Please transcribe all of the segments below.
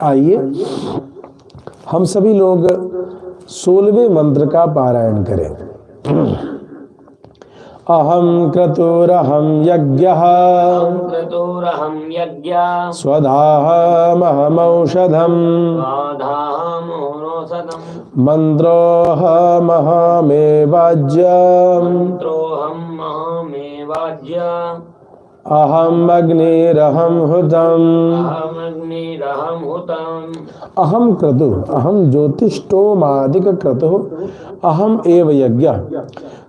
आइए हम सभी लोग 16वें मंत्र का पारायण करें। अहं क्रतुरहं यज्ञः स्वधाहमहमौषधम् मन्त्रोऽहमहमेवाज्यम् अहम अग्निरहम हुतम् अहम क्रतु अहम ज्योतिष्टोमादिक क्रतु अहम एव यज्ञ।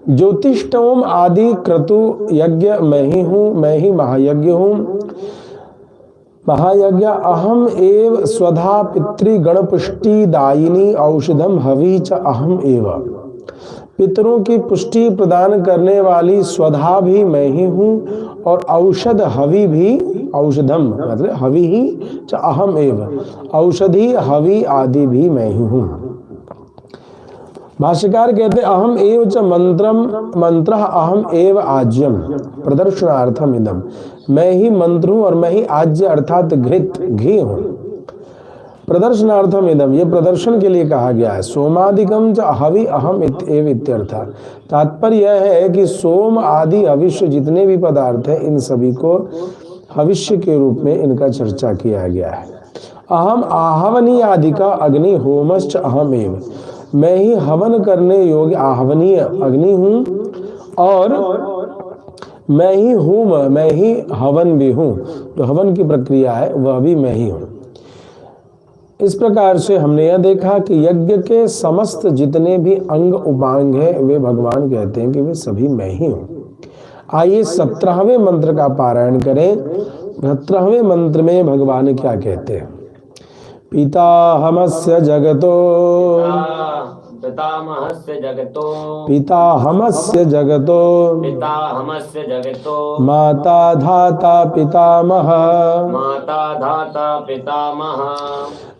ज्योतिष्टोम आदि क्रतु यज्ञ मैं ही हूँ, मैं ही महायज्ञ हूँ, महायज्ञ। अहम एव स्वधा पितृगण पुष्टिदायिनी औषधम हवि च अहम एव। पितरों की पुष्टि प्रदान करने वाली स्वधा भी मैं ही हूँ और औषध हवि भी, औषधम मतलब हवि ही च अहम एव, औषधि हवि आदि भी मैं ही हूँ। भाष्यकार कहते अहम एव च मंत्र अहम एव आज्यम प्रदर्शनार्थम इदम। मैं ही मंत्र हूँ और मैं ही आज्य अर्थात घृत घी हूँ। प्रदर्शनार्थम इदम, ये प्रदर्शन के लिए कहा गया है। सोमादिकम च हवि अहम एव इत्यर्थ। तात्पर्य यह है कि सोम आदि हविष्य जितने भी पदार्थ हैं इन सभी को हविष्य के रूप में इनका चर्चा किया गया है। अहम आहवनी आदि का अग्नि होमश्च अहम एव, मैं ही हवन करने योग्य आहवनीय अग्नि हूँ और मैं ही होम, मैं ही हवन भी हूँ। जो हवन की प्रक्रिया है वह भी मैं ही हूँ। इस प्रकार से हमने यह देखा कि यज्ञ के समस्त जितने भी अंग उपांग हैं वे भगवान कहते हैं कि वे सभी मैं ही हूँ। आइए 17वें मंत्र का पारायण करें। 17वें मंत्र में भगवान क्या कहते हैं? पिताहमस्य जगतो पितामहस्य जगतो पिताहमस्य जगतो पिताहमस्य जगतो माता धाता पितामह माता धाता पितामह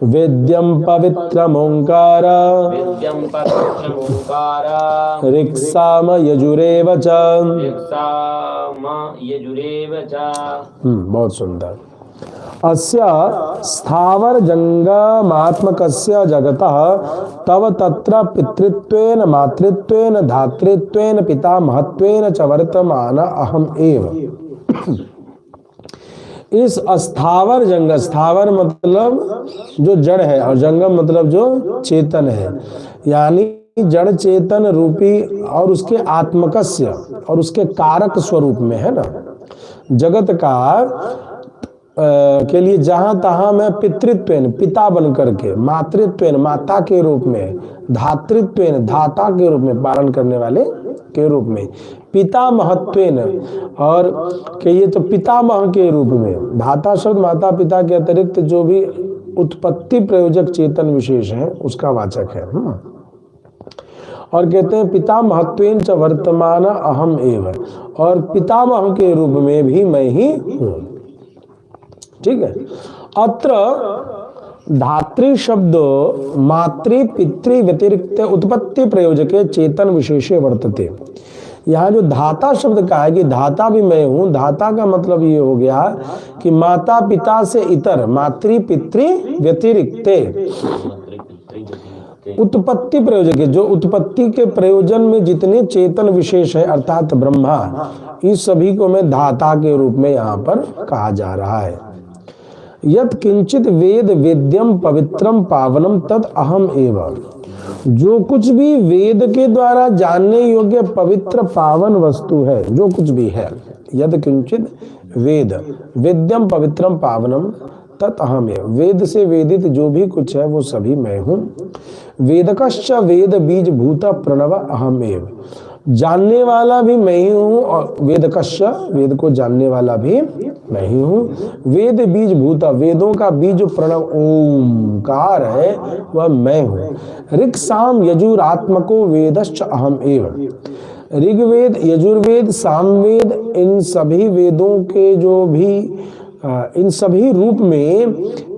वेद्यं पवित्रमोंकार विद्यं पवित्रमोंकार ऋक्साम यजुरेव च। ऋक्साम यजुरेव च। बहुत सुंदर। अस्य स्थावर जंगमात्मकस्य जगतः तव तत्र पितृत्वेन मातृत्वेन धातृत्वेन पितामहत्वेन च वर्तमान अहम एव। इस अस्थावर जंग, स्थावर मतलब जो जड़ है और जंगम मतलब जो चेतन है, यानी जड़ चेतन रूपी और उसके आत्मकस्य और उसके कारक स्वरूप में है ना, जगत का के लिए जहां तहां मैं पितृत्वेन पिता बन करके, मातृत्वेन माता के रूप में, धातृत्वेन धाता के रूप में पालन करने वाले के रूप में, पितामहत्वेन और के ये तो पितामह के रूप में। धाता शब्द माता पिता के अतिरिक्त जो भी उत्पत्ति प्रयोजक चेतन विशेष है उसका वाचक है। और कहते हैं पितामहत्वेन च वर्तमान अहम एव, और पितामह के रूप में भी मैं ही हूँ। ठीक है। अत्र धात्री शब्द मातृ पितृ व्यतिरिक्त उत्पत्ति प्रयोजक चेतन विशेषे वर्तते। यहाँ जो धाता शब्द का है कि धाता भी मैं हूँ, धाता का मतलब ये हो गया कि माता पिता से इतर, मातृ पितृ व्यतिरिक्त उत्पत्ति प्रयोजक, जो उत्पत्ति के प्रयोजन में जितने चेतन विशेष है अर्थात ब्रह्मा, इस सभी को मैं धाता के रूप में यहाँ पर कहा जा रहा है। यत् किंचित वेद वेद्यम पवित्रम पावनम तद अहम एव। जो कुछ भी वेद के द्वारा जानने योग्य पवित्र पावन वस्तु है, जो कुछ भी है, यद किंचित वेद वेद्यम पवित्रम पावनम तत् अहम एव। वेद से वेदित जो भी कुछ है वो सभी मैं हूँ। वेदकश्च वेद बीज भूत प्रणव अहम एव। जानने वाला भी मैं ही हूँ और वेदकश्च वेद को जानने वाला भी मैं ही हूँ। वेद बीज भूत, वेदों का बीज प्रणव ओंकार है वह मैं हूँ। ऋक् साम यजुरात्मको वेदश्च अहम एव। ऋग्वेद यजुर्वेद सामवेद इन सभी वेदों के जो भी इन सभी रूप में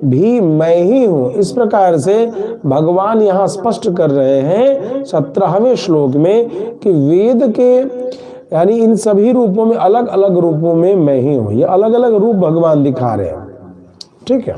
भी मैं ही हूँ। इस प्रकार से भगवान यहाँ स्पष्ट कर रहे हैं 17वें श्लोक में कि वेद के यानी इन सभी रूपों में अलग अलग रूपों में मैं ही हूँ। ये अलग अलग रूप भगवान दिखा रहे हैं। ठीक है।